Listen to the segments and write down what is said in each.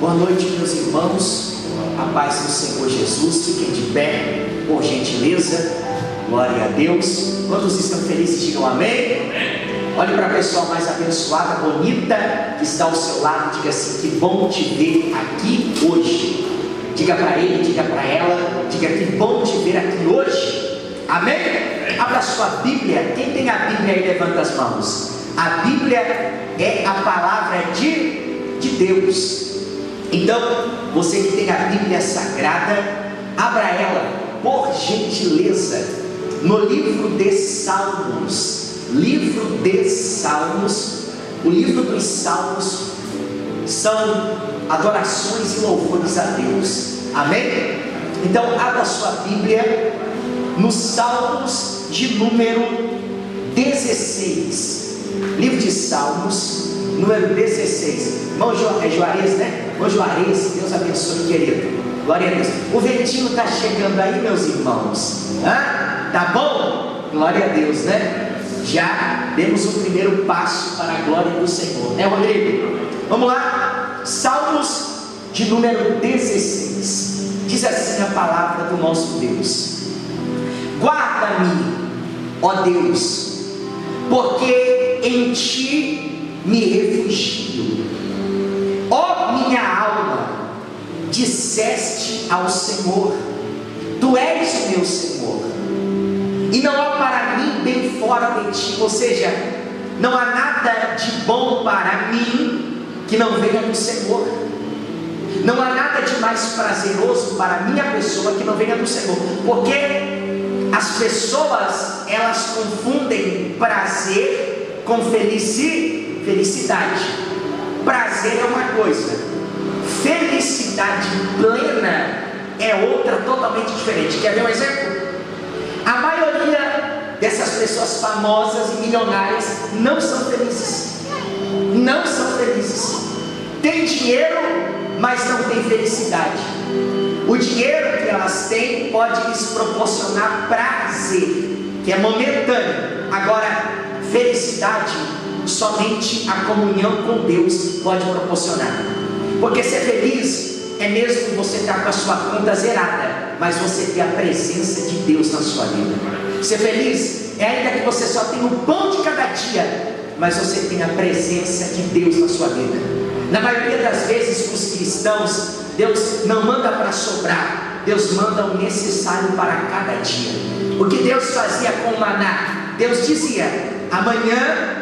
Boa noite, meus irmãos, a paz do Senhor Jesus. Fiquem de pé, por gentileza. Glória a Deus. Quantos estão felizes, digam amém. Olhe para a pessoa mais abençoada, bonita, que está ao seu lado, diga assim: que bom te ver aqui hoje. Diga para ele, diga para ela, diga: que bom te ver aqui hoje. Amém? Abra sua Bíblia. Quem tem a Bíblia aí, levanta as mãos. A Bíblia é a palavra de Deus. Então, você que tem a Bíblia Sagrada, abra ela, por gentileza, no livro de Salmos. Livro de Salmos. O livro dos Salmos são adorações e louvores a Deus. Amém? Então, abra sua Bíblia nos Salmos de número 16. Livro de Salmos, número 16. Irmão Juarez, né? Irmão Juarez, Deus abençoe, querido. Glória a Deus. O ventinho está chegando aí, meus irmãos. Tá bom? Glória a Deus, né? Já demos o primeiro passo para a glória do Senhor, né, Rodrigo? Vamos lá. Salmos de número 16. Diz assim a palavra do nosso Deus: guarda-me, ó Deus, porque em ti me refugio. Ó minha alma, disseste ao Senhor: tu és o meu Senhor, e não há para mim bem fora de ti. Ou seja, não há nada de bom para mim que não venha do Senhor. Não há nada de mais prazeroso para a minha pessoa que não venha do Senhor. Porque as pessoas, elas confundem prazer com felicidade. Prazer é uma coisa, felicidade plena é outra, totalmente diferente. Quer ver um exemplo? A maioria dessas pessoas famosas e milionárias não são felizes. Não são felizes. Tem dinheiro, mas não tem felicidade. O dinheiro que elas têm pode lhes proporcionar prazer, que é momentâneo. Agora, felicidade, somente a comunhão com Deus pode proporcionar. Porque ser feliz é mesmo você estar com a sua conta zerada, mas você ter a presença de Deus na sua vida. Ser feliz é ainda que você só tenha o pão de cada dia, mas você tem a presença de Deus na sua vida. Na maioria das vezes, os cristãos, Deus não manda para sobrar, Deus manda o necessário para cada dia. O que Deus fazia com o maná? Deus dizia: amanhã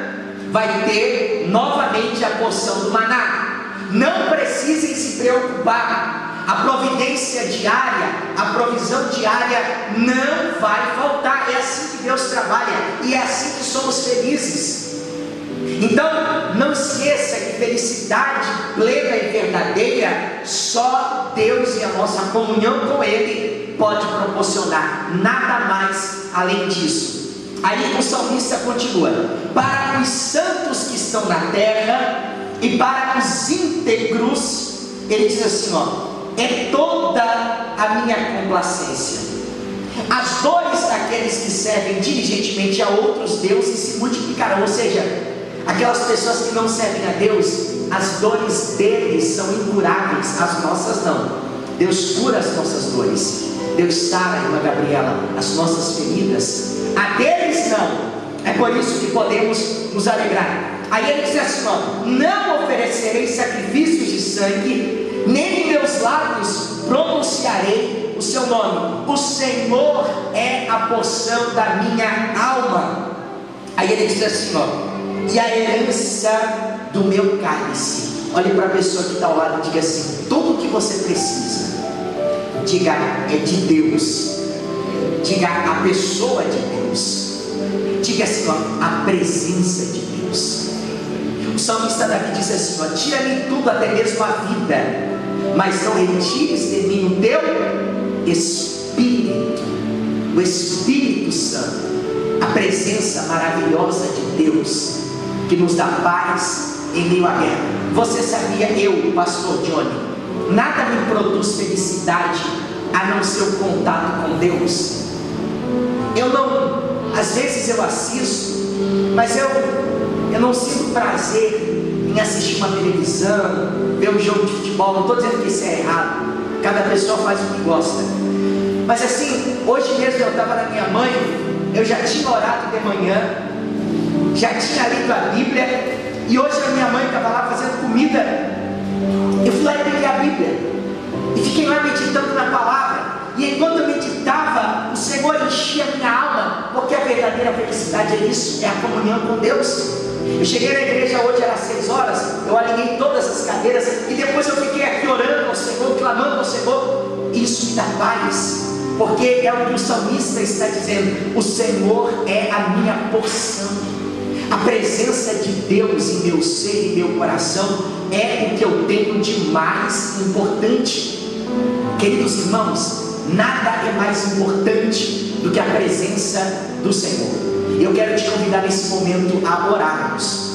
vai ter novamente a porção do maná. Não precisem se preocupar. A providência diária, a provisão diária não vai faltar. É assim que Deus trabalha, e é assim que somos felizes. Então, não esqueça que felicidade plena e verdadeira só Deus e a nossa comunhão com Ele pode proporcionar. Nada mais além disso. Aí o salmista continua: para os santos que estão na terra e para os íntegros, ele diz assim, é toda a minha complacência. As dores daqueles que servem diligentemente a outros deuses se multiplicarão. Ou seja, aquelas pessoas que não servem a Deus, as dores deles são incuráveis, as nossas não. Deus cura as nossas dores. Deus sara, irmã Gabriela, as nossas feridas. A deles não. É por isso que podemos nos alegrar. Aí ele diz assim, não oferecerei sacrifícios de sangue, nem em meus lábios pronunciarei o seu nome. O Senhor é a porção da minha alma. Aí ele diz assim, e a herança do meu cálice. Olhe para a pessoa que está ao lado e diga assim: tudo o que você precisa, diga, é de Deus. Diga, a pessoa de Deus. Diga assim, a presença de Deus. O salmista Davi diz assim, tira-me tudo, até mesmo a vida, mas não retires de mim o teu Espírito. O Espírito Santo, a presença maravilhosa de Deus, que nos dá paz em meio à guerra. Você sabia, eu, pastor Johnny, nada me produz felicidade a não ser o contato com Deus. Eu não, às vezes eu assisto, mas eu não sinto prazer em em assistir uma televisão, ver um jogo de futebol. Não estou dizendo que isso é errado, cada pessoa faz o que gosta. Mas assim, hoje mesmo eu estava na minha mãe, eu já tinha orado de manhã, já tinha lido a Bíblia, e hoje a minha mãe estava lá fazendo comida. Eu fui lá e peguei a Bíblia e fiquei lá meditando na palavra. E enquanto eu meditava, o Senhor enchia a minha alma, porque a verdadeira felicidade é isso, é a comunhão com Deus. Eu cheguei na igreja hoje, era 6 horas, eu alinhei todas as cadeiras, e depois eu fiquei aqui orando ao Senhor, clamando ao Senhor. Isso me dá paz, porque é o que o salmista está dizendo: o Senhor é a minha porção. A presença de Deus em meu ser e meu coração é o que eu tenho de mais importante. Queridos irmãos, nada é mais importante do que a presença do Senhor. Eu quero te convidar nesse momento a orarmos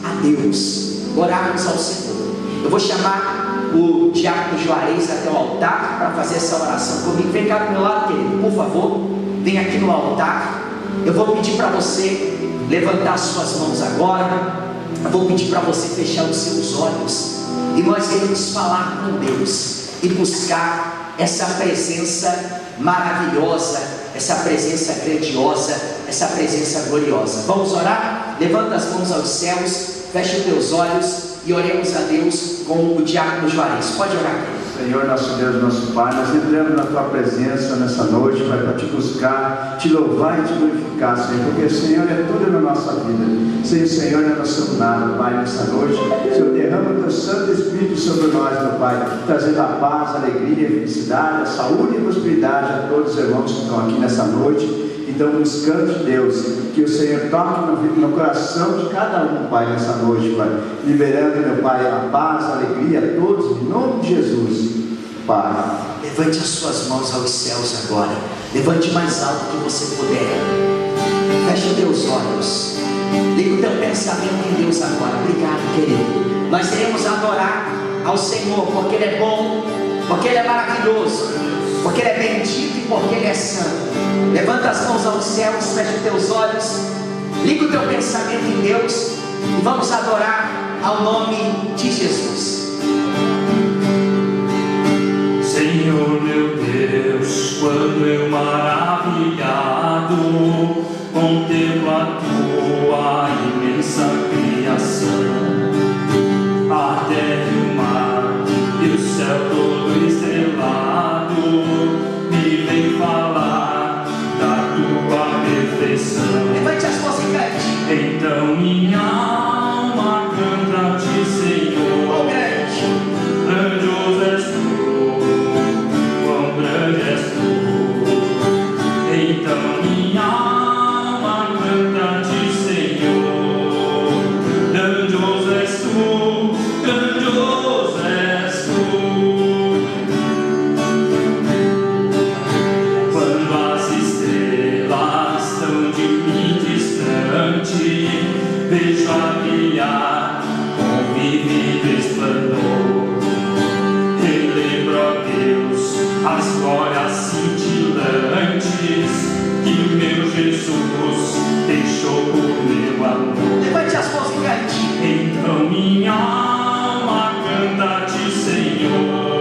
a Deus, orarmos ao Senhor. Eu vou chamar o diácono Juarez até o altar para fazer essa oração comigo. Vem cá do meu lado, querido, por favor, vem aqui no altar. Eu vou pedir para você levantar suas mãos agora. Eu vou pedir para você fechar os seus olhos, e nós iremos falar com Deus e buscar essa presença maravilhosa, essa presença grandiosa, essa presença gloriosa. Vamos orar? Levanta as mãos aos céus, fecha os teus olhos e oremos a Deus com o diácono Juarez. Pode orar, querido. Senhor, nosso Deus, nosso Pai, nós entramos na Tua presença nessa noite, Pai, para Te buscar, Te louvar e Te glorificar, Senhor, porque o Senhor é tudo na nossa vida. Sem o Senhor nós não somos nada, Pai, nessa noite. Senhor, derrama o Teu Santo Espírito sobre nós, meu Pai, trazendo a paz, a alegria, a felicidade, a saúde e a prosperidade a todos os irmãos que estão aqui nessa noite. Então, buscando de Deus, que o Senhor toque no coração de cada um, Pai, nessa noite, Pai, liberando, meu Pai, a paz, a alegria a todos, em nome de Jesus, Pai. Levante as suas mãos aos céus agora, levante mais alto que você puder, feche os teus olhos, liga o teu pensamento em Deus agora. Obrigado, querido. Nós iremos adorar ao Senhor, porque Ele é bom, porque Ele é maravilhoso, porque Ele é bendito e porque Ele é santo. Levanta as mãos aos céus, fecha os teus olhos, liga o teu pensamento em Deus e vamos adorar ao nome de Jesus. Senhor meu Deus, quando eu maravilhado contemplo a Tua imensa criação, a terra e o mar e o céu todo estrelado, me vem falar da Tua perfeição. Levante as mãos e cante. Então minha alma canta a Ti, Senhor. Oh, grande. Grandioso és Tu, quão grande és Tu. Então minha alma canta a Ti, Senhor. Grandioso és Tu, grandioso és Tu. Quando as estrelas estão de mim distante, vejo a brilhar com vívido esplendor. Relembro a Deus as glórias cintilantes que meu Jesus deixou por meu amor. Levante as mãos e cante. Então minha alma canta a Ti, Senhor.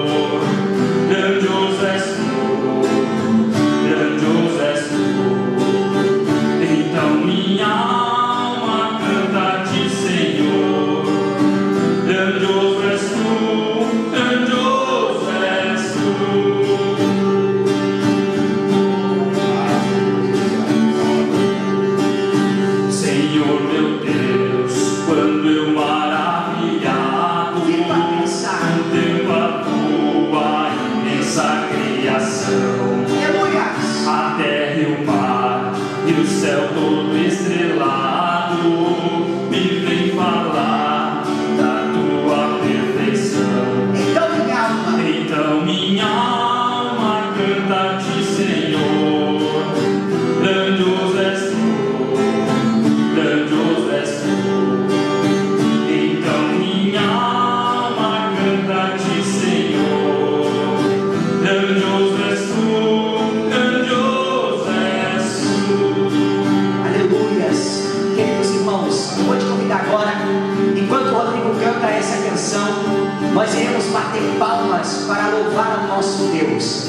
nós iremos bater palmas para louvar o nosso Deus.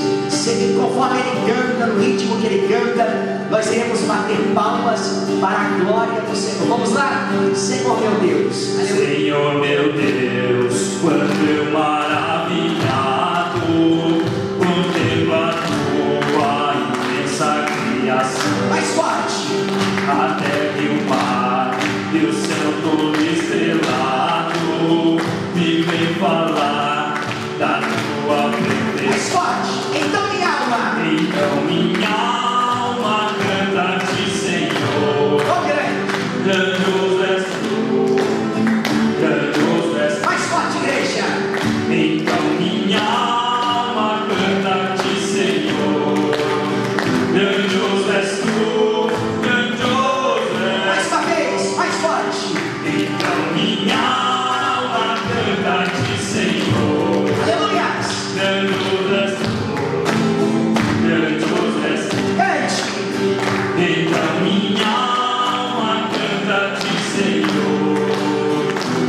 Conforme Ele canta, no ritmo que Ele canta, nós iremos bater palmas para a glória do Senhor. Vamos lá? Senhor meu Deus. Aleluia. Senhor meu Deus, quando eu maravilhado contemplo a tua imensa criação. Mais forte. A terra e o mar e o céu todo estrelado me vem falar da tua presença. Mais forte. Então minha alma canta a ti, Senhor. Oh, grande. Grandioso és tu, grandioso és tu. Mais forte, igreja. Então minha alma canta a ti, Senhor. Grandioso és tu, grandioso és. Mais uma vez, mais forte. Então minha alma canta a ti, Senhor. Aleluia. Grandioso és tu, grandioso és tu. Cante. Então minha alma canta a ti, Senhor.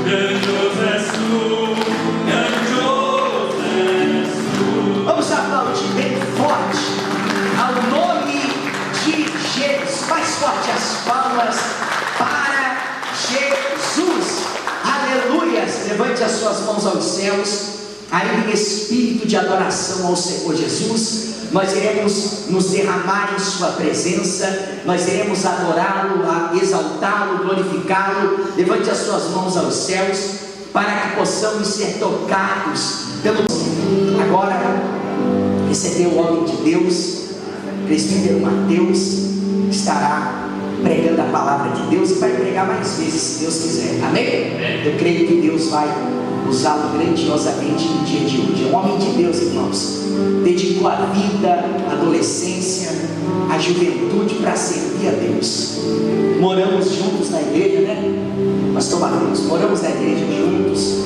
Grandioso és tu, grandioso és tu. Vamos aplaudir bem forte ao nome de Jesus. Mais forte as palmas para Jesus. Aleluia. Levante as suas mãos aos céus, ainda em espírito de adoração ao Senhor Jesus. Nós iremos nos derramar em sua presença, nós iremos adorá-lo, exaltá-lo, glorificá-lo. Levante as suas mãos aos céus, para que possamos ser tocados pelo... Agora, recebeu o homem de Deus, presbítero Mateus, estará pregando a palavra de Deus e vai pregar mais vezes, se Deus quiser. Amém? Eu creio que Deus vai usá-lo grandiosamente no dia de hoje. É um homem de Deus, irmãos. Dedicou a vida, a adolescência, a juventude para servir a Deus. Moramos juntos na igreja, né? Pastor Mateus, moramos na igreja juntos.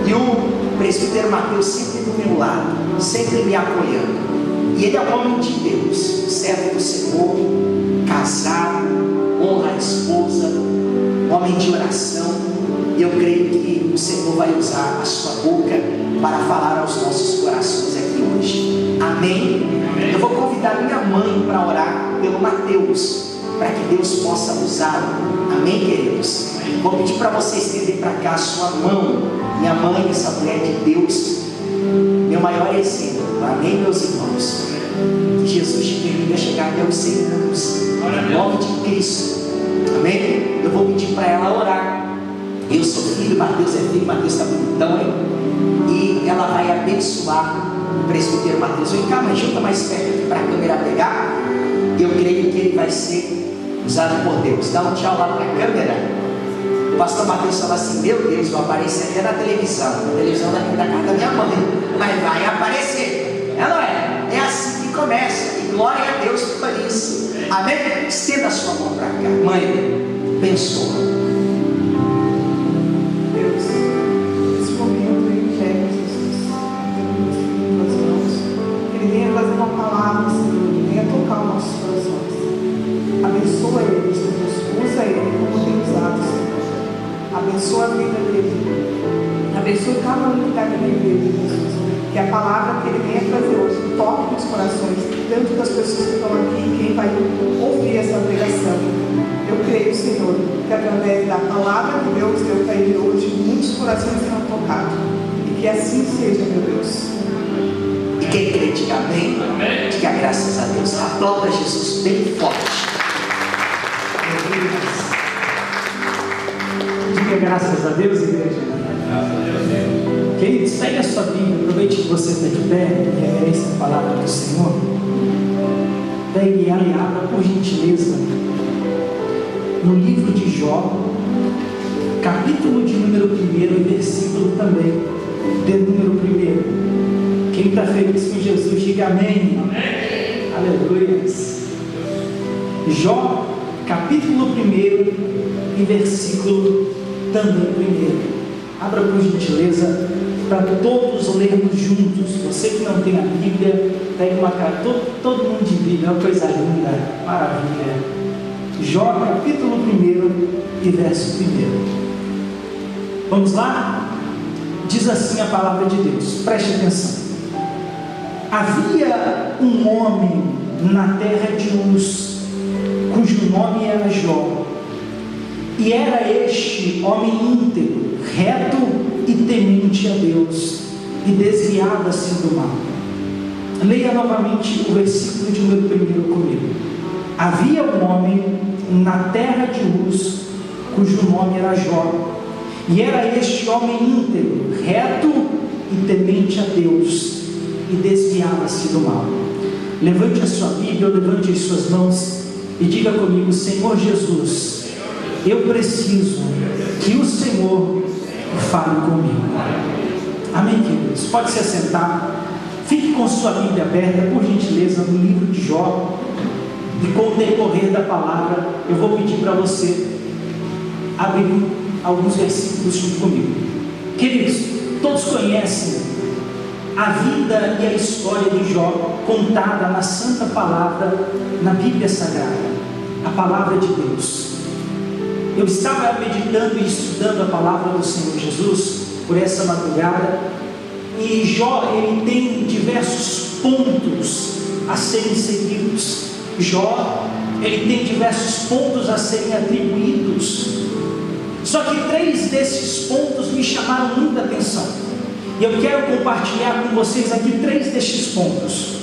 E o presbítero Mateus sempre do meu lado, sempre me apoiando. E ele é um homem de Deus, servo do Senhor, casado, honra a esposa, homem de oração. E eu creio que o Senhor vai usar a sua boca para falar aos nossos corações aqui hoje. Amém? Eu vou convidar minha mãe para orar pelo Mateus, para que Deus possa usá-lo. Amém, queridos? Vou pedir para você estender para cá a sua mão. Minha mãe, essa mulher de Deus, meu maior exemplo. Amém, meus irmãos? Que Jesus te permita chegar até os 100 anos, em nome de Cristo. Amém? Eu vou pedir para ela orar. Eu sou filho, Mateus é filho, Mateus está bonitão, hein? E ela vai abençoar o presbítero Mateus. Vem cá, mas junta mais perto aqui para a câmera pegar. Eu creio que ele vai ser usado por Deus. Dá um tchau lá para a câmera. O pastor Mateus fala assim: meu Deus, vai aparecer até na televisão. A televisão daqui da casa da minha mãe, mas vai aparecer. É, não é? É assim que começa. E glória a Deus por isso. Amém? Estenda a sua mão para cá. Mãe, abençoa. Abençoa ele, Deus, usa ele como tem usado, Senhor. Abençoa a vida dele, abençoa cada um que está aqui na igreja, Jesus. Que a palavra que ele venha trazer hoje toque nos corações, tanto das pessoas que estão aqui e quem vai ouvir essa pregação. Eu creio, Senhor, que através da palavra que Deus deu para ele hoje, muitos corações serão tocados. E que assim seja, meu Deus. E quem crê, diga amém. Diga graças a Deus. Aplauda Jesus bem forte. Diga graças a Deus, igreja. Queridos, pegue a sua Bíblia, aproveite que você está de pé e reverência a palavra do Senhor. Pegue ela e abra, por gentileza, no livro de Jó, capítulo de número 1 e versículo também, de número 1. Quem está feliz com Jesus, diga amém. Amém. Aleluia. Jó, capítulo 1 e versículo também 1. Abra por gentileza, para todos lermos juntos. Você que não tem a Bíblia, pega uma cara, todo mundo de Bíblia, é uma coisa linda, maravilha. Jó, capítulo 1 e verso 1. Vamos lá? Diz assim a palavra de Deus, preste atenção. Havia um homem na terra de Uz, cujo nome era Jó, e era este homem íntegro, reto e temente a Deus, e desviava-se do mal. Leia novamente o versículo de número 1 comigo. Havia um homem na terra de Uz, cujo nome era Jó, e era este homem íntegro, reto e temente a Deus, e desviava-se do mal. Levante a sua Bíblia, levante as suas mãos e diga comigo: Senhor Jesus, eu preciso que o Senhor fale comigo. Amém, queridos? Pode se assentar. Fique com sua Bíblia aberta, por gentileza, no livro de Jó. E com o decorrer da palavra, eu vou pedir para você abrir alguns versículos junto comigo. Queridos, todos conhecem a vida e a história de Jó contada na Santa Palavra, na Bíblia Sagrada, a Palavra de Deus. Eu estava meditando e estudando a Palavra do Senhor Jesus por essa madrugada, e Jó, ele tem diversos pontos a serem seguidos. Jó, ele tem diversos pontos a serem atribuídos. Só que 3 desses pontos me chamaram muita atenção. E eu quero compartilhar com vocês aqui 3 destes pontos.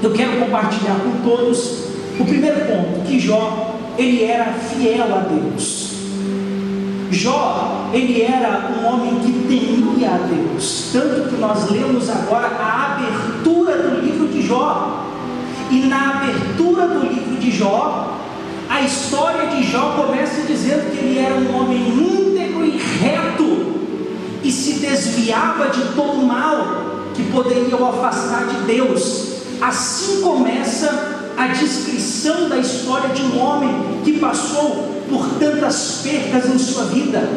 Eu quero compartilhar com todos o primeiro ponto, que Jó, ele era fiel a Deus. Jó, ele era um homem que temia a Deus. Tanto que nós lemos agora a abertura do livro de Jó. E na abertura do livro de Jó, a história de Jó começa dizendo que ele era um homem íntegro e reto, e se desviava de todo o mal que poderia o afastar de Deus. Assim começa a descrição da história de um homem que passou por tantas percas em sua vida.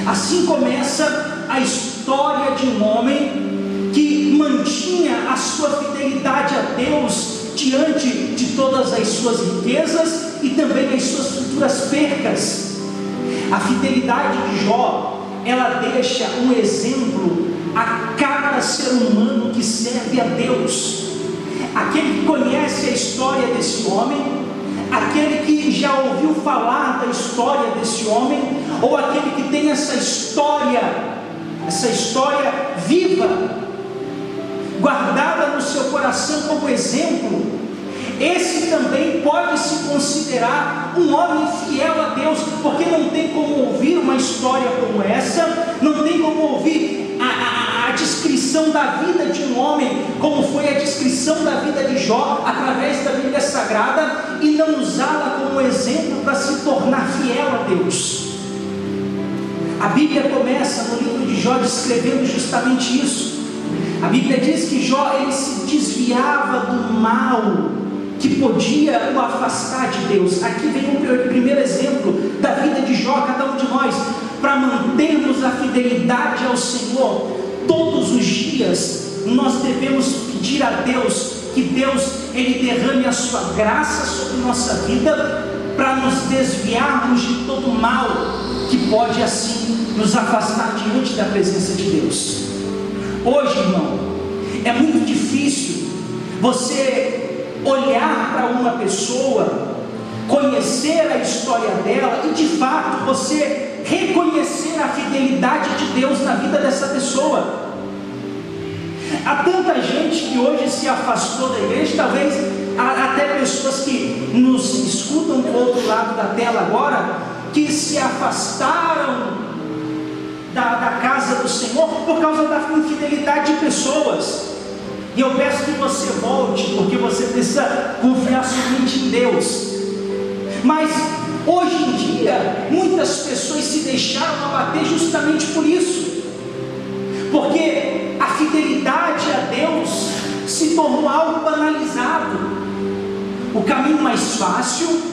Assim começa a história de um homem que mantinha a sua fidelidade a Deus diante de todas as suas riquezas e também as suas futuras percas. A fidelidade de Jó, ela deixa um exemplo a cada ser humano que serve a Deus. Aquele que conhece a história desse homem, aquele que já ouviu falar da história desse homem, ou aquele que tem essa história viva, guardada no seu coração como exemplo, esse também pode se considerar um homem fiel a Deus, porque não tem como ouvir uma história como essa, não tem como ouvir a descrição da vida de um homem, como foi a descrição da vida de Jó, através da Bíblia Sagrada, e não usá-la como exemplo para se tornar fiel a Deus. A Bíblia começa no livro de Jó descrevendo justamente isso. A Bíblia diz que Jó, ele se desviava do mal que podia o afastar de Deus. Aqui vem o primeiro exemplo da vida de Jó, cada um de nós, para mantermos a fidelidade ao Senhor. Todos os dias nós devemos pedir a Deus que Deus, ele derrame a sua graça sobre nossa vida, para nos desviarmos de todo mal que pode assim nos afastar diante da presença de Deus. Hoje, irmão, é muito difícil você olhar para uma pessoa, conhecer a história dela e de fato você reconhecer a fidelidade de Deus na vida dessa pessoa. Há tanta gente que hoje se afastou da igreja, talvez até pessoas que nos escutam do outro lado da tela agora, que se afastaram da casa do Senhor por causa da infidelidade de pessoas. E eu peço que você volte, porque você precisa confiar somente em Deus. Mas hoje em dia, muitas pessoas se deixaram abater justamente por isso, porque a fidelidade a Deus se tornou algo banalizado. O caminho mais fácil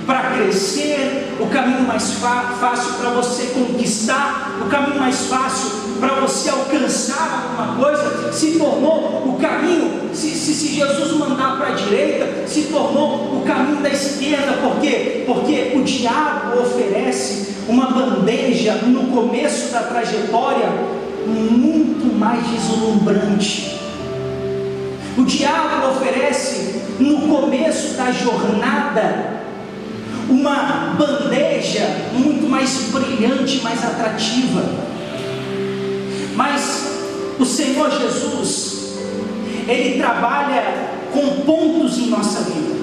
para crescer, o caminho mais fácil para você conquistar, o caminho mais fácil para você alcançar alguma coisa, se tornou o caminho, se Jesus mandar para a direita, se tornou o caminho da esquerda. Por quê? Porque o diabo oferece uma bandeja no começo da trajetória muito mais deslumbrante. O diabo oferece no começo da jornada uma bandeja muito mais brilhante, mais atrativa. Mas o Senhor Jesus, Ele trabalha com pontos em nossa vida.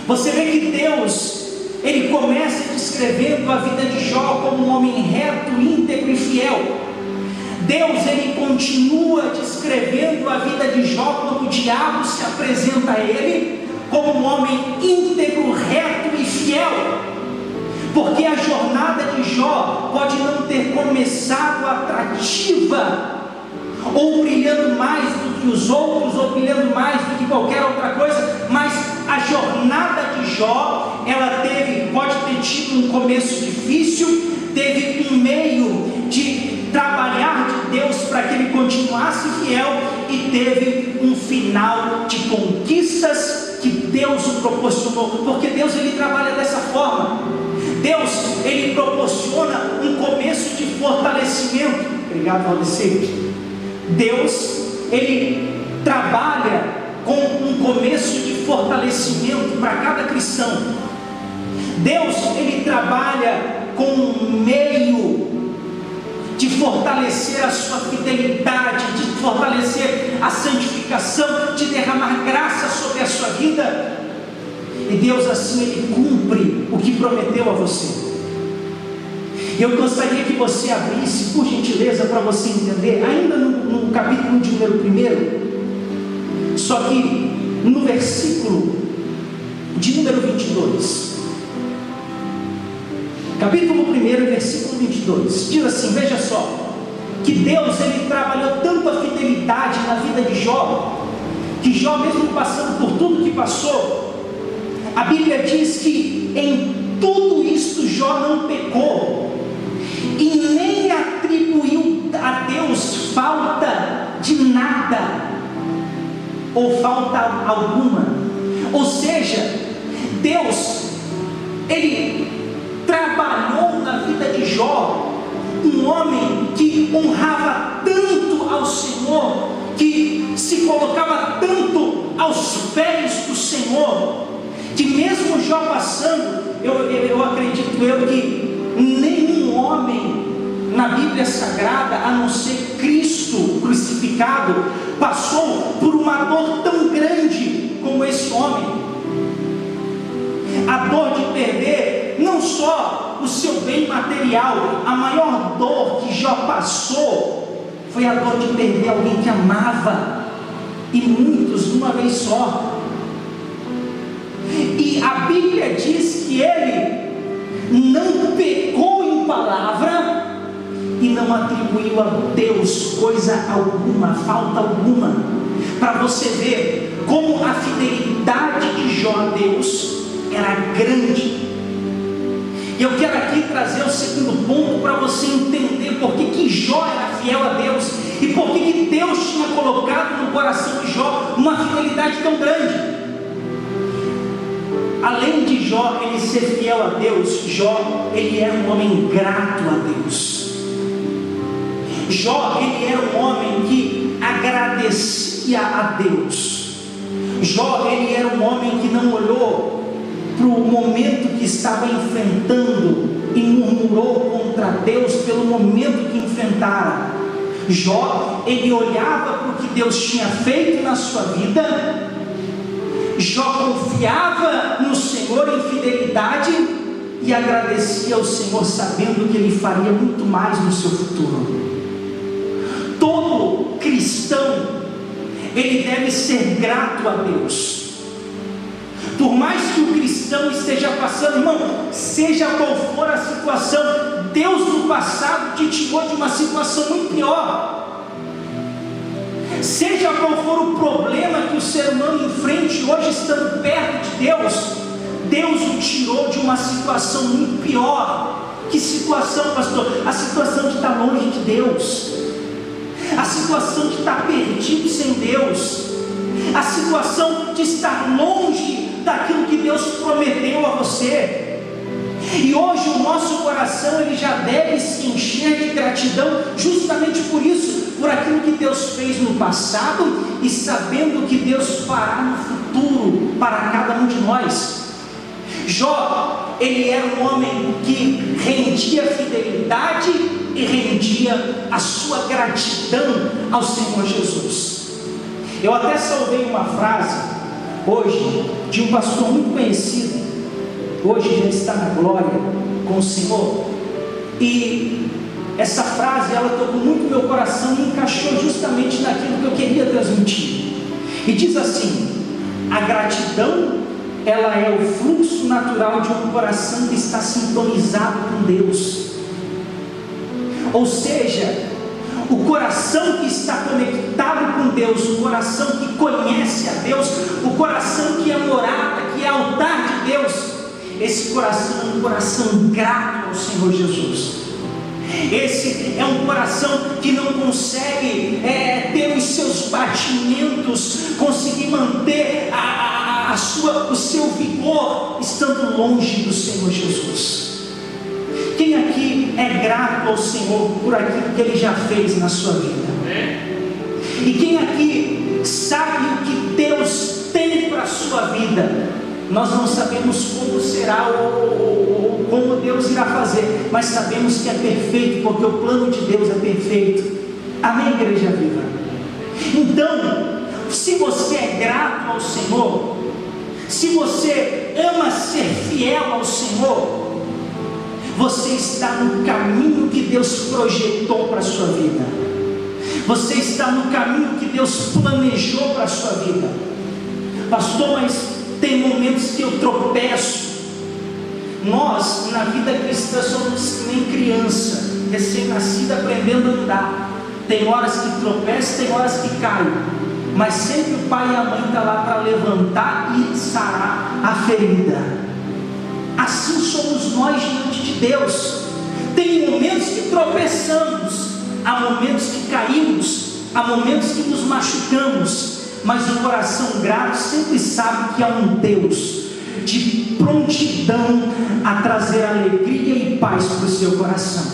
Você vê que Deus, Ele começa descrevendo a vida de Jó como um homem reto, íntegro e fiel. Deus, Ele continua descrevendo a vida de Jó quando o diabo se apresenta a ele como um homem íntegro, reto e fiel. Porque a jornada de Jó pode não ter começado atrativa, ou brilhando mais do que os outros, ou brilhando mais do que qualquer outra coisa, mas a jornada de Jó, ela pode ter tido um começo difícil, teve um meio de trabalhar de Deus para que ele continuasse fiel, e teve um final de conquistas que Deus o proporcionou, porque Deus, Ele trabalha dessa forma. Deus, Ele proporciona um começo de fortalecimento. Obrigado, Valdecir. Deus, Ele trabalha com um começo de fortalecimento para cada cristão. Deus, Ele trabalha com um meio de fortalecer a sua fidelidade, de fortalecer a santificação, de derramar graça sobre a sua vida. E Deus, assim, Ele cumpre o que prometeu a você. Eu gostaria que você abrisse, por gentileza, para você entender, ainda no capítulo de número 1, só que no versículo de número 22. Capítulo 1, versículo 22, diz assim, veja só, que Deus, Ele trabalhou tanto a fidelidade na vida de Jó, que Jó, mesmo passando por tudo que passou, a Bíblia diz que em tudo isto Jó não pecou, e nem atribuiu a Deus falta de nada, ou falta alguma. Ou seja, Deus, Ele trabalhou na vida de Jó, um homem que honrava tanto ao Senhor, que se colocava tanto aos pés do Senhor, que mesmo Jó passando, eu acredito que nenhum homem na Bíblia Sagrada, a não ser Cristo crucificado, passou por uma dor tão grande como esse homem. A dor de perder não só o seu bem material, a maior dor que Jó passou foi a dor de perder alguém que amava, e muitos de uma vez só. E a Bíblia diz que ele não pecou em palavra e não atribuiu a Deus coisa alguma, falta alguma, para você ver como a fidelidade de Jó a Deus era grande. E eu quero aqui trazer o segundo ponto para você entender por que Jó era fiel a Deus e por que Deus tinha colocado no coração de Jó uma fidelidade tão grande. Além de Jó ele ser fiel a Deus, Jó ele era um homem grato a Deus. Jó ele era um homem que agradecia a Deus. Jó ele era um homem que não olhou para o momento que estava enfrentando e murmurou contra Deus pelo momento que enfrentara. Jó ele olhava para o que Deus tinha feito na sua vida. Jó confiava no Senhor em fidelidade e agradecia ao Senhor, sabendo que Ele faria muito mais no seu futuro. Todo cristão, ele deve ser grato a Deus. Por mais que o cristão esteja passando, irmão, seja qual for a situação, Deus no passado te tirou de uma situação muito pior. Seja qual for o problema que o ser humano enfrente hoje, estando perto de Deus, Deus o tirou de uma situação muito pior. Que situação, pastor? A situação de estar longe de Deus, a situação de estar perdido sem Deus, a situação de estar longe daquilo que Deus prometeu a você. E hoje o nosso coração ele já deve se encher de gratidão, justamente por isso, por aquilo que Deus fez no passado e sabendo que Deus fará no futuro para cada um de nós. Jó, ele era um homem que rendia fidelidade e rendia a sua gratidão ao Senhor Jesus. Eu até salvei uma frase hoje de um pastor muito conhecido, hoje já está na glória com o Senhor, e essa frase ela tocou muito meu coração e encaixou justamente naquilo que eu queria transmitir. E diz assim: a gratidão ela é o fluxo natural de um coração que está sintonizado com Deus. Ou seja, o coração que está conectado com Deus, o coração que conhece a Deus, o coração que é morada, que é altar de Deus, esse coração é um coração grato ao Senhor Jesus. Esse é um coração que não consegue ter os seus batimentos, conseguir manter o seu vigor estando longe do Senhor Jesus. Quem aqui é grato ao Senhor por aquilo que Ele já fez na sua vida? E quem aqui sabe o que Deus tem para a sua vida? Nós não sabemos como será ou como Deus irá fazer, mas sabemos que é perfeito, porque o plano de Deus é perfeito. Amém, igreja viva? Então, se você é grato ao Senhor, se você ama ser fiel ao Senhor, você está no caminho que Deus projetou para a sua vida. Você está no caminho que Deus planejou para a sua vida. Pastor, mas tem momentos que eu tropeço. Nós, na vida cristã, somos nem criança, recém-nascida, aprendendo a andar. Tem horas que tropeça, tem horas que cai, mas sempre o pai e a mãe estão lá para levantar e sarar a ferida. Assim somos nós diante de Deus. Tem momentos que tropeçamos, há momentos que caímos, há momentos que nos machucamos, mas o coração grato sempre sabe que há um Deus de prontidão a trazer alegria e paz para o seu coração.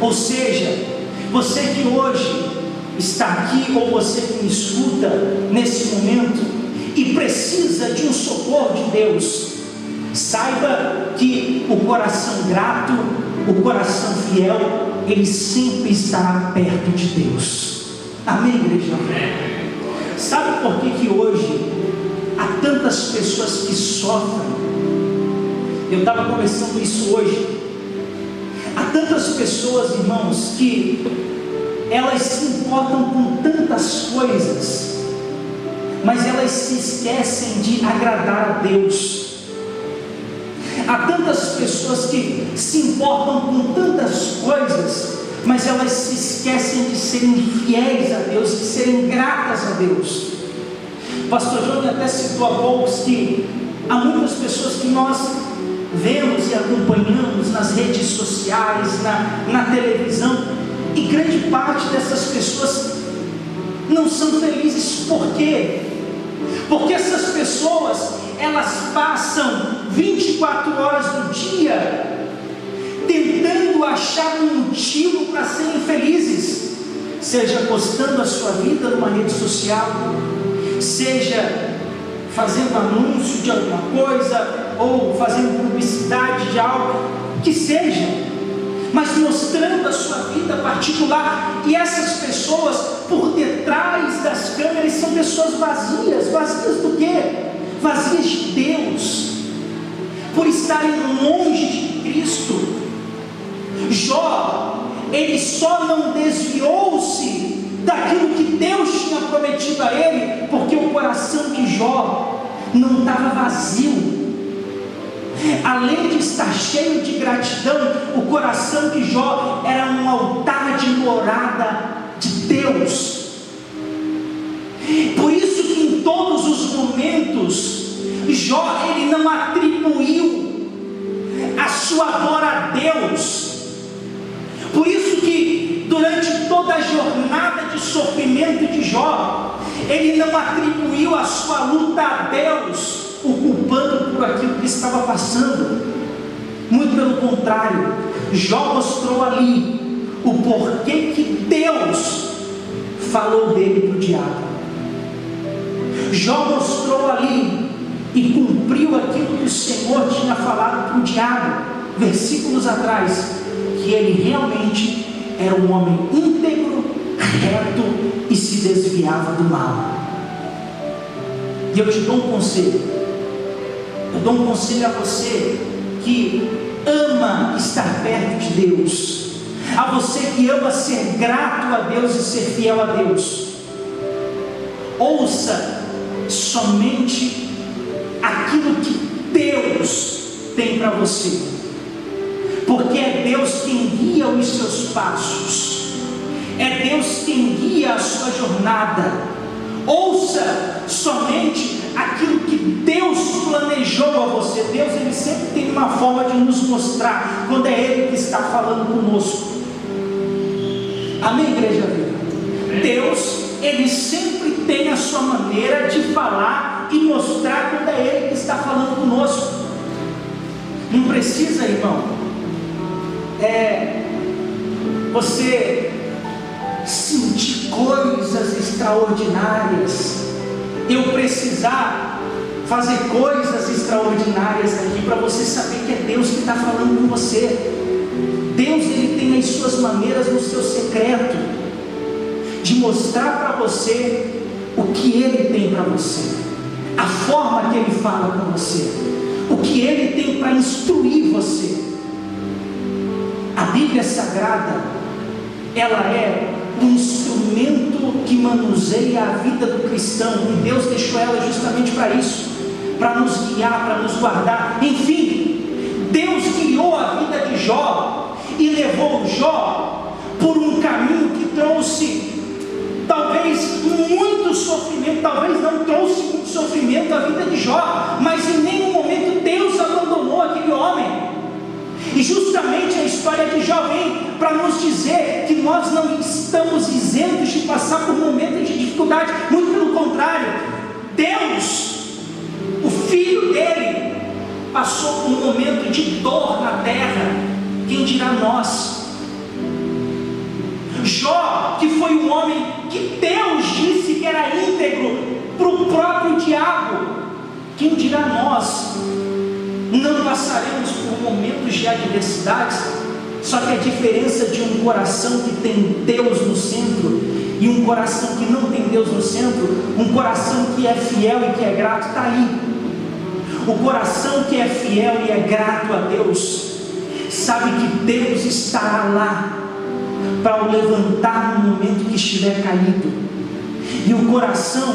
Ou seja, você que hoje está aqui, ou você que me escuta nesse momento e precisa de um socorro de Deus, saiba que o coração grato, o coração fiel, ele sempre estará perto de Deus. Amém, igreja? Sabe por que hoje há tantas pessoas que sofrem? Eu estava conversando isso hoje. Há tantas pessoas, irmãos, que elas se importam com tantas coisas, mas elas se esquecem de agradar a Deus. Há tantas pessoas que se importam com tantas coisas, mas elas se esquecem de serem fiéis a Deus, de serem gratas a Deus. O pastor João até citou há poucos que há muitas pessoas que nós vemos e acompanhamos nas redes sociais, na televisão, e grande parte dessas pessoas não são felizes. Por quê? Porque essas pessoas, elas passam 24 horas do dia tentando achar um motivo para serem felizes, seja postando a sua vida numa rede social, seja fazendo anúncio de alguma coisa, ou fazendo publicidade de algo, que seja, mas mostrando a sua vida particular. E essas pessoas, por detrás das câmeras, são pessoas vazias. Vazias do quê? Vazias de Deus, por estarem longe de Cristo. Jó, ele só não desviou-se daquilo que Deus tinha prometido a ele, porque o coração de Jó não estava vazio. Além de estar cheio de gratidão, o coração de Jó era um altar de morada de Deus. Por isso que em todos os momentos, Jó ele não atribuiu a sua dor a Deus. Por isso que durante toda a jornada de sofrimento de Jó, ele não atribuiu a sua luta a Deus, o culpando por aquilo que estava passando. Muito pelo contrário, Jó mostrou ali o porquê que Deus falou dele para o diabo. Jó mostrou ali e cumpriu aquilo que o Senhor tinha falado para o diabo, versículos atrás, que ele realmente era um homem íntegro, reto e se desviava do mal. E eu te dou um conselho. Eu dou um conselho a você que ama estar perto de Deus, a você que ama ser grato a Deus e ser fiel a Deus. Ouça somente aquilo que Deus tem para você, porque é Deus quem guia os seus passos, é Deus quem guia a sua jornada. Ouça somente aquilo que Deus planejou a você. Deus, Ele sempre tem uma forma de nos mostrar quando é Ele que está falando conosco. Amém, igreja viva? Deus, Ele sempre tem a sua maneira de falar e mostrar quando é Ele que está falando conosco. Não precisa, irmão, você sentir coisas extraordinárias, eu precisar fazer coisas extraordinárias aqui para você saber que é Deus que está falando com você. Deus, Ele tem as suas maneiras no seu secreto de mostrar para você o que Ele tem para você, a forma que Ele fala com você, o que Ele tem para instruir você. A Bíblia Sagrada, ela é um instrumento que manuseia a vida do cristão, e Deus deixou ela justamente para isso, para nos guiar, para nos guardar. Enfim, Deus guiou a vida de Jó e levou Jó por um caminho que trouxe talvez muito sofrimento. Talvez não trouxe muito sofrimento à vida de Jó, mas em nenhum momento Deus abandonou aquele homem. E justamente a história de Jó vem para nos dizer que nós não estamos isentos de passar por momentos de dificuldade. Muito pelo contrário, Deus, o Filho dele, passou por um momento de dor na terra. Quem dirá nós? Jó, que foi um homem que Deus disse que era íntegro para o próprio diabo, quem dirá nós? Não passaremos por momentos de adversidades. Só que a diferença de um coração que tem Deus no centro e um coração que não tem Deus no centro, um coração que é fiel e que é grato, está aí. O coração que é fiel e é grato a Deus sabe que Deus estará lá para o levantar no momento que estiver caído. E o coração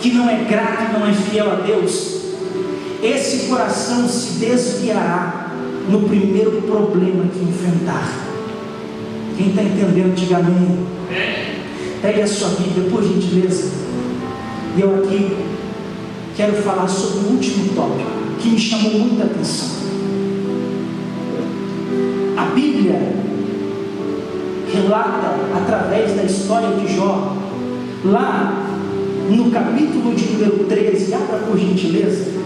que não é grato e não é fiel a Deus, esse coração se desviará no primeiro problema que enfrentar. Quem está entendendo, diga amém. Pegue a sua Bíblia, por gentileza. E eu aqui quero falar sobre o último tópico que me chamou muita atenção. A Bíblia relata através da história de Jó, lá no capítulo de número 13, abra por gentileza,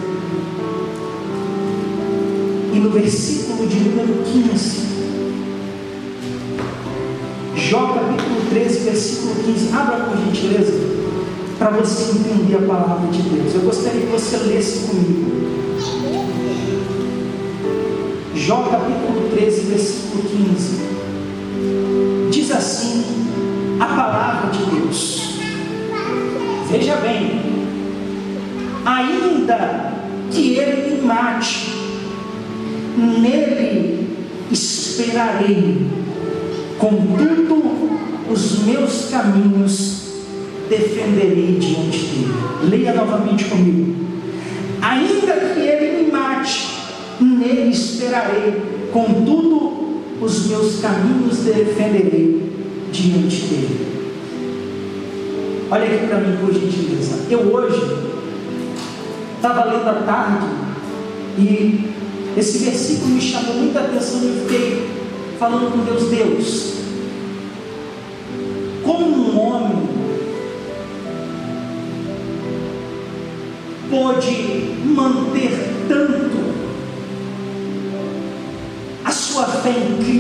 e no versículo de número 15, Jó capítulo 13, versículo 15, abra por gentileza, para você entender a palavra de Deus. Eu gostaria que você lesse comigo. Jó capítulo 13, versículo 15, diz assim a palavra de Deus. Veja bem: ainda que ele me mate, nele esperarei, contudo os meus caminhos defenderei diante dele. Leia novamente comigo. Ainda que ele me mate, nele esperarei, contudo os meus caminhos defenderei diante dele. Olha aqui para mim, por gentileza. Eu hoje estava lendo à tarde e esse versículo me chamou muita atenção e eu fiquei falando com Deus. Deus, como um homem pôde manter tanto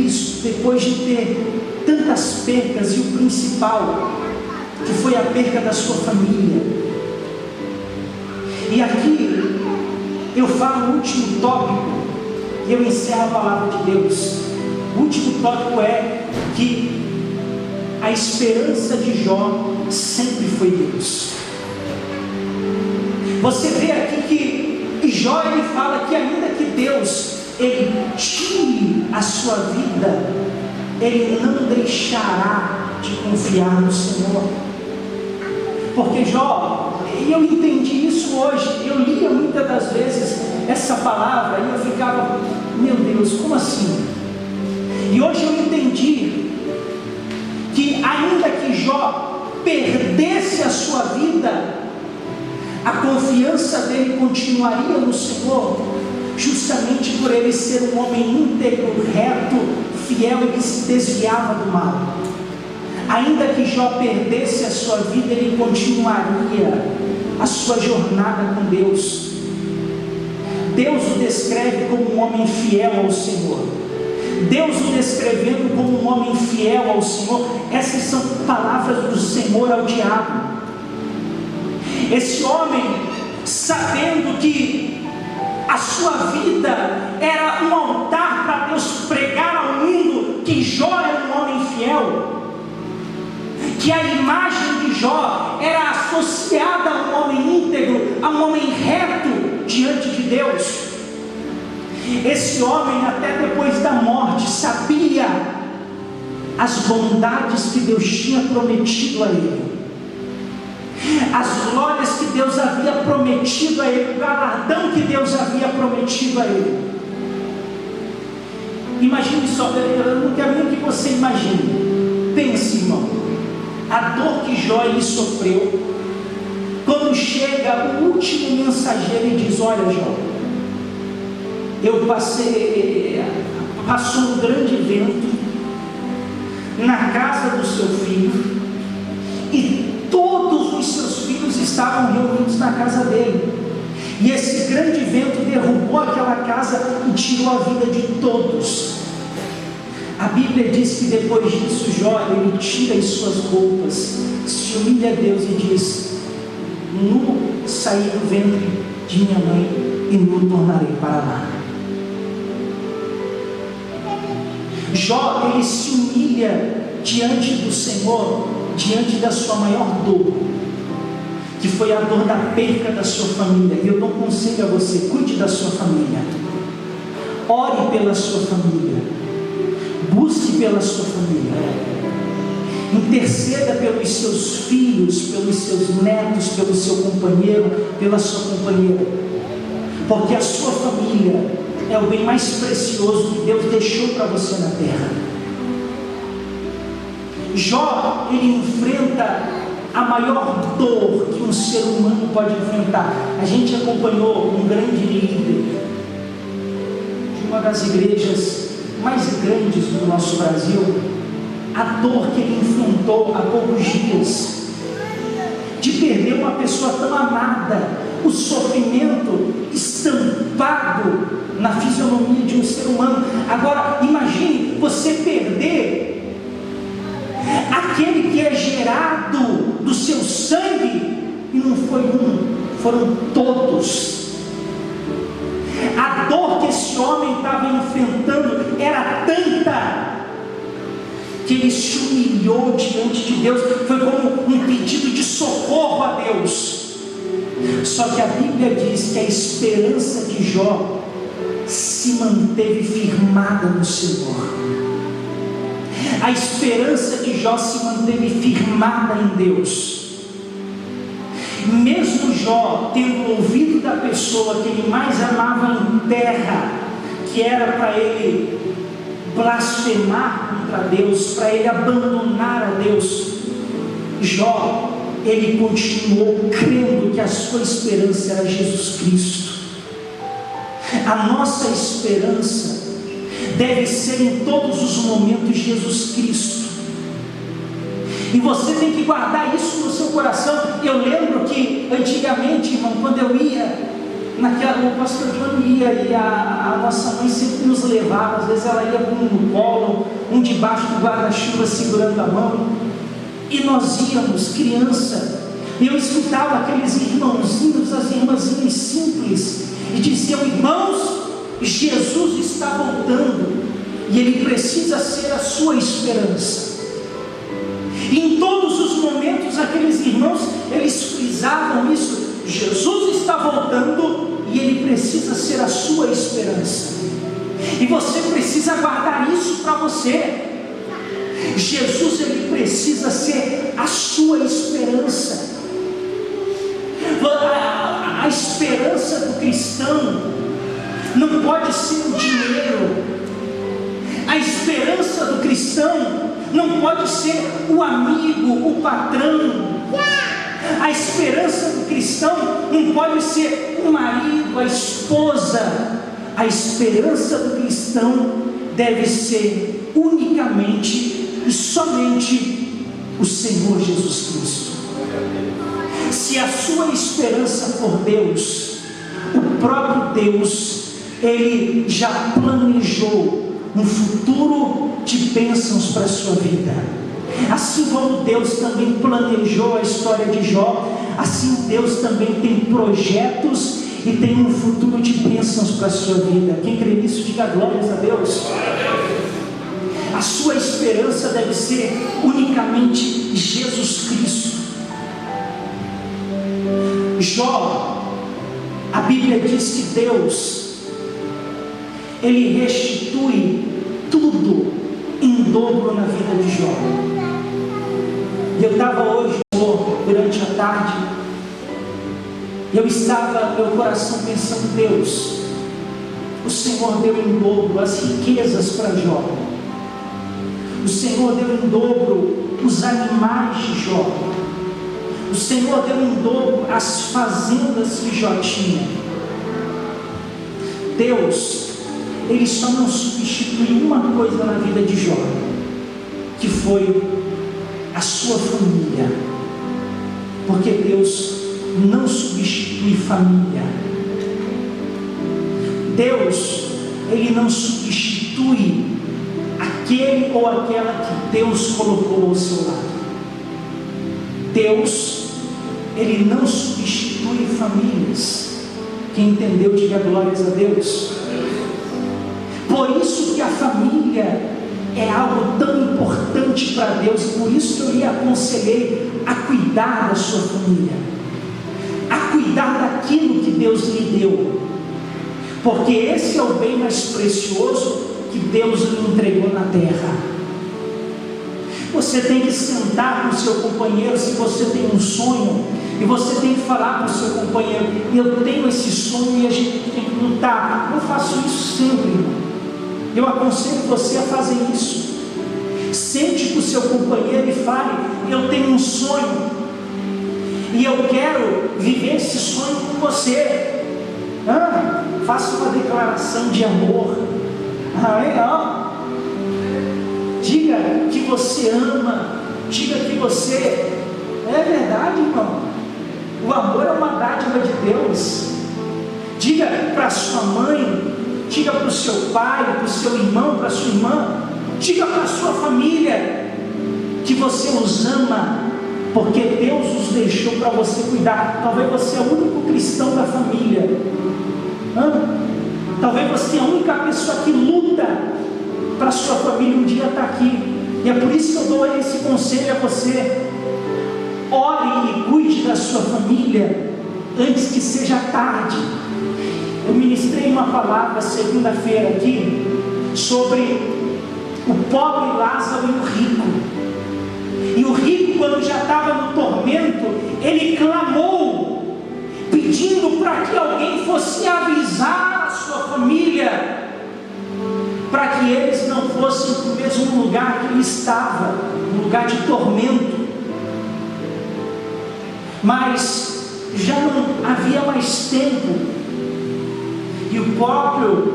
Cristo, depois de ter tantas percas, e o principal, que foi a perca da sua família. E aqui eu falo o último tópico, e eu encerro a palavra de Deus. O último tópico é que a esperança de Jó sempre foi Deus. Você vê aqui que Jó, ele fala que ainda que Deus, ele tire a sua vida, ele não deixará de confiar no Senhor. Porque Jó, e eu entendi isso hoje, eu lia muitas das vezes essa palavra e eu ficava, meu Deus, como assim? E hoje eu entendi que ainda que Jó perdesse a sua vida, a confiança dele continuaria no Senhor, justamente por ele ser um homem íntegro, reto, fiel e que se desviava do mal. Ainda que Jó perdesse a sua vida, ele continuaria a sua jornada com Deus. Deus o descreve como um homem fiel ao Senhor. Deus o descrevendo como um homem fiel ao Senhor, essas são palavras do Senhor ao diabo. Esse homem, sabendo que a sua vida era um altar para Deus pregar ao mundo que Jó era um homem fiel, que a imagem de Jó era associada a um homem íntegro, a um homem reto diante de Deus. Esse homem, até depois da morte, sabia as bondades que Deus tinha prometido a ele, as glórias que Deus havia prometido a ele, o galardão que Deus havia prometido a ele. Imagine só, eu não quero nem que você imagine. Pense, irmão, a dor que Jó ele sofreu, quando chega o último mensageiro e diz: olha, Jó, passou um grande vento na casa do seu filho, e todos os seus filhos estavam reunidos na casa dele, e esse grande vento derrubou aquela casa e tirou a vida de todos. A Bíblia diz que depois disso Jó, ele tira as suas roupas, se humilha a Deus e diz: nu saí do ventre de minha mãe e nu tornarei para lá. Jó, ele se humilha diante do Senhor, diante da sua maior dor, que foi a dor da perca da sua família. E eu dou um conselho a você: cuide da sua família, ore pela sua família, busque pela sua família, interceda pelos seus filhos, pelos seus netos, pelo seu companheiro, pela sua companheira, porque a sua família é o bem mais precioso que Deus deixou para você na terra. Jó, ele enfrenta a maior dor que um ser humano pode enfrentar. A gente acompanhou um grande líder de uma das igrejas mais grandes do nosso Brasil, a dor que ele enfrentou há poucos dias, de perder uma pessoa tão amada, o sofrimento estampado na fisionomia de um ser humano. Agora imagine você perder aquele que é gerado do seu sangue, e não foi um, foram todos. A dor que esse homem estava enfrentando era tanta que ele se humilhou diante de Deus. Foi como um pedido de socorro a Deus. Só que a Bíblia diz que a esperança de Jó se manteve firmada no Senhor. A esperança de Jó se manteve firmada em Deus. Mesmo Jó tendo ouvido da pessoa que ele mais amava em terra, que era para ele blasfemar contra Deus, para ele abandonar a Deus, Jó, ele continuou crendo que a sua esperança era Jesus Cristo. A nossa esperança deve ser em todos os momentos Jesus Cristo. E você tem que guardar isso no seu coração. Eu lembro que antigamente, irmão, quando eu ia o pastor Johnny ia e a nossa mãe sempre nos levava. Às vezes ela ia com um no colo, um debaixo do guarda-chuva segurando a mão, e nós íamos, criança, e eu escutava aqueles irmãozinhos, as irmãzinhas simples, e diziam: irmãos, Jesus está voltando, e Ele precisa ser a sua esperança. E em todos os momentos, aqueles irmãos, eles frisavam isso: Jesus está voltando, e Ele precisa ser a sua esperança. E você precisa guardar isso para você. Jesus, Ele precisa ser a sua esperança. A esperança do cristão não pode ser o dinheiro. A esperança do cristão não pode ser o amigo, o patrão. A esperança do cristão não pode ser o marido, a esposa. A esperança do cristão deve ser unicamente e somente o Senhor Jesus Cristo. Se a sua esperança for Deus, o próprio Deus, Ele já planejou um futuro de bênçãos para a sua vida. Assim como Deus também planejou a história de Jó, assim Deus também tem projetos e tem um futuro de bênçãos para a sua vida. Quem crê nisso, diga glórias a Deus. A sua esperança deve ser unicamente Jesus Cristo. Jó, a Bíblia diz que Deus, Ele restitui tudo em dobro na vida de Jó. E eu estava hoje, durante a tarde, eu estava, meu coração pensando: Deus, o Senhor deu em dobro as riquezas para Jó. O Senhor deu em dobro os animais de Jó. O Senhor deu em dobro as fazendas que Jó tinha. Deus, Ele só não substituiu uma coisa na vida de Jó, que foi a sua família. Porque Deus não substitui família. Deus, Ele não substitui aquele ou aquela que Deus colocou ao seu lado. Deus, Ele não substitui famílias. Quem entendeu, diga glórias a Deus. Por isso que a família é algo tão importante para Deus, e por isso que eu lhe aconselhei a cuidar da sua família, a cuidar daquilo que Deus lhe deu, porque esse é o bem mais precioso que Deus lhe entregou na terra. Você tem que sentar com o seu companheiro, se você tem um sonho, e você tem que falar com o seu companheiro: eu tenho esse sonho e a gente tem que lutar. Eu faço isso sempre, irmão. Eu aconselho você a fazer isso. Sente com o seu companheiro e fale: eu tenho um sonho, e eu quero viver esse sonho com você. Faça uma declaração de amor. Diga que você ama, diga que você... É verdade, irmão. O amor é uma dádiva de Deus. Diga para sua mãe, diga para o seu pai, para o seu irmão, para a sua irmã, diga para a sua família que você os ama, porque Deus os deixou para você cuidar. Talvez você é o único cristão da família. Talvez você é a única pessoa que luta para a sua família um dia estar aqui. E é por isso que eu dou esse conselho a você: ore e cuide da sua família antes que seja tarde. Eu ministrei uma palavra segunda-feira aqui sobre o pobre Lázaro e o rico. E o rico, quando já estava no tormento, ele clamou, pedindo para que alguém fosse avisar a sua família, para que eles não fossem para o mesmo lugar que ele estava, um lugar de tormento. Mas já não havia mais tempo. E o próprio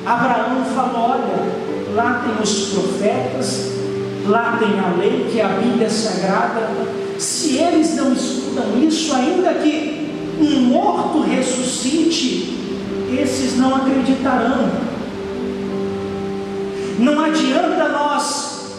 Abraão falou: olha, lá tem os profetas, lá tem a lei, que é a Bíblia Sagrada. Se eles não escutam isso, ainda que um morto ressuscite, esses não acreditarão. Não adianta nós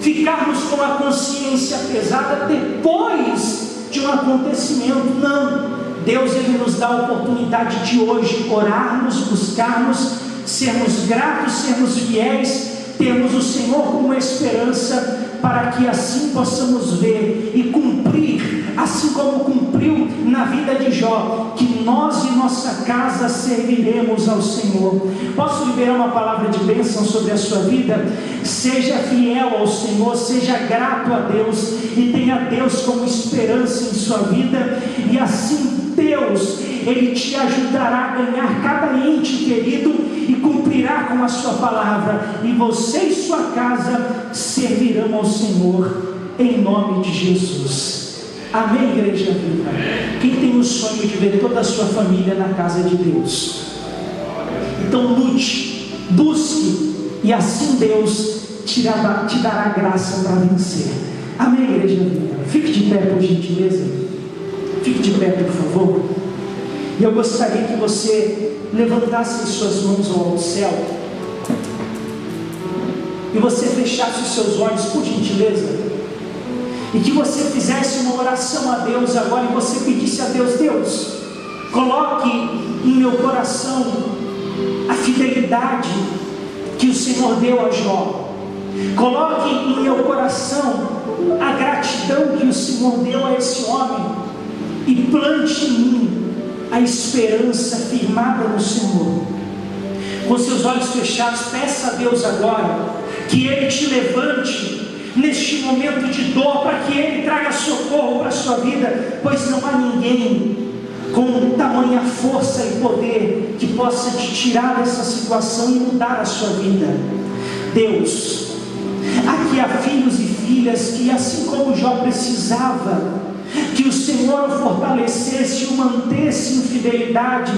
ficarmos com a consciência pesada depois de um acontecimento. Não. Deus, Ele nos dá a oportunidade de hoje orarmos, buscarmos, sermos gratos, sermos fiéis, termos o Senhor como esperança, para que assim possamos ver e cumprir, assim como cumpriu na vida de Jó, que nós e nossa casa serviremos ao Senhor. Posso liberar uma palavra de bênção sobre a sua vida? Seja fiel ao Senhor, seja grato a Deus e tenha Deus como esperança em sua vida, e assim Deus, Ele te ajudará a ganhar cada ente querido e cumprirá com a sua palavra, e você e sua casa servirão ao Senhor, em nome de Jesus. Amém, igreja viva? Quem tem o sonho de ver toda a sua família na casa de Deus? Então lute, busque, e assim Deus te dará graça para vencer. Amém, igreja viva? Fique de pé, por gentileza. Fique de pé, por favor. E eu gostaria que você levantasse as suas mãos ao céu e você fechasse os seus olhos, por gentileza, e que você fizesse uma oração a Deus agora, e você pedisse a Deus: Deus, coloque em meu coração a fidelidade que o Senhor deu a Jó. Coloque em meu coração a gratidão que o Senhor deu a esse homem, e plante em mim a esperança firmada no Senhor. Com seus olhos fechados, peça a Deus agora que Ele te levante neste momento de dor, para que Ele traga socorro para a sua vida, pois não há ninguém com tamanha força e poder que possa te tirar dessa situação e mudar a sua vida. Deus, aqui há filhos e filhas que, assim como Jó precisava que o Senhor o fortalecesse e o mantesse em fidelidade,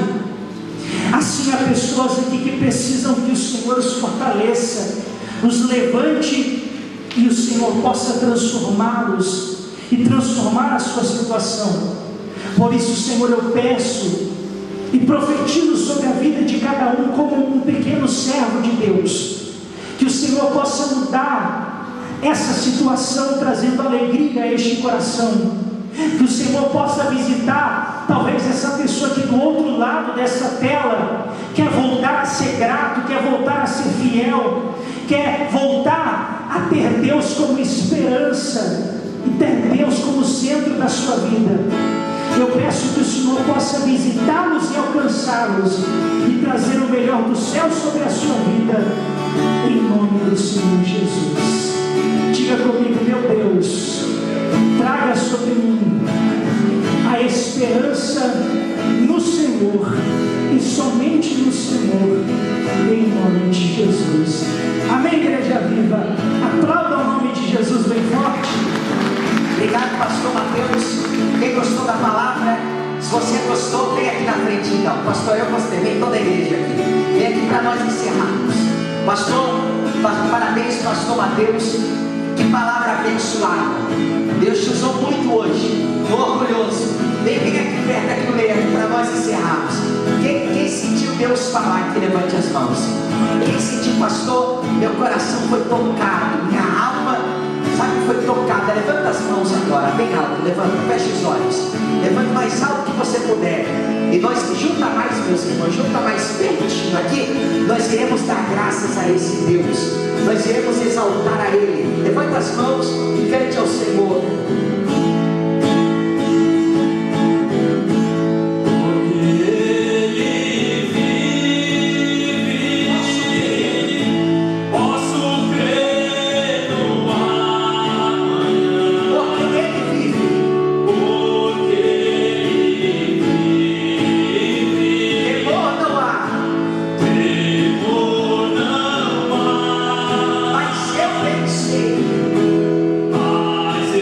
assim há pessoas aqui que precisam que o Senhor os fortaleça, os levante, e o Senhor possa transformá-los e transformar a sua situação. Por isso, Senhor, eu peço e profetizo sobre a vida de cada um como um pequeno servo de Deus, que o Senhor possa mudar essa situação, trazendo alegria a este coração. Que o Senhor possa visitar talvez essa pessoa que do outro lado dessa tela quer voltar a ser grato, quer voltar a ser fiel, quer voltar a ter Deus como esperança e ter Deus como centro da sua vida. Eu peço que o Senhor possa visitá-los e alcançá-los e trazer o melhor do céu sobre a sua vida, em nome do Senhor Jesus. Diga comigo: meu Deus, traga sobre mim a esperança no Senhor, e somente no Senhor, em nome de Jesus. Amém, igreja viva? Aplauda o nome de Jesus bem forte. Obrigado, pastor Mateus. Quem gostou da palavra, se você gostou, vem aqui na frente então. Pastor, eu gostei, vem toda a igreja aqui. Vem aqui para nós encerrarmos. Pastor, parabéns, pastor Mateus. Que palavra abençoada. Deus te usou muito hoje. Estou orgulhoso. Vem aqui perto, aqui no meio, para nós encerrarmos. Quem sentiu Deus falar aqui, levante as mãos. Quem sentiu, pastor, meu coração foi tocado, minha alma, sabe, foi tocada. Levanta as mãos agora, bem alto. Levanta, fecha os olhos. Levanta mais alto que você puder. E nós, junta mais, meus irmãos, junta mais pertinho aqui. Nós iremos dar graças a esse Deus. Nós iremos exaltar a Ele. Levanta as mãos e cante ao Senhor. Mas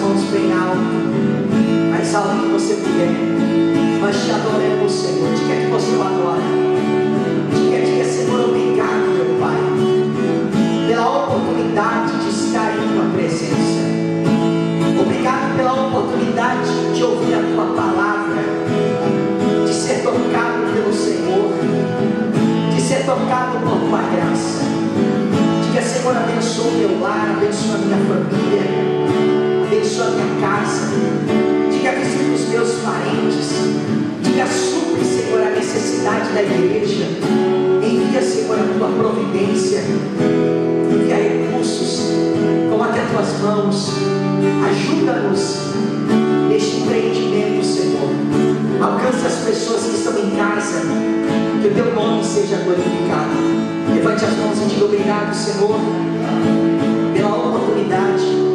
mãos bem alto, mais alto que você puder. Nós te adoramos, Senhor. Te quer que você o adore. Te quer, Senhor, obrigado, meu Pai, pela oportunidade de estar em tua presença. Obrigado pela oportunidade de ouvir a tua palavra, de ser tocado pelo Senhor, de ser tocado por tua graça. Diga, Senhor, abençoa o meu lar, abençoa a minha família, abençoa a minha casa. Diga, visita os meus parentes. Diga, supre, Senhor, a necessidade da igreja. Envia, Senhor, a tua providência. Envia recursos, coloca as tuas mãos. Ajuda-nos neste empreendimento, Senhor. Alcança as pessoas que estão em casa. Que o teu nome seja glorificado. Levante as mãos e diga obrigado, Senhor, pela oportunidade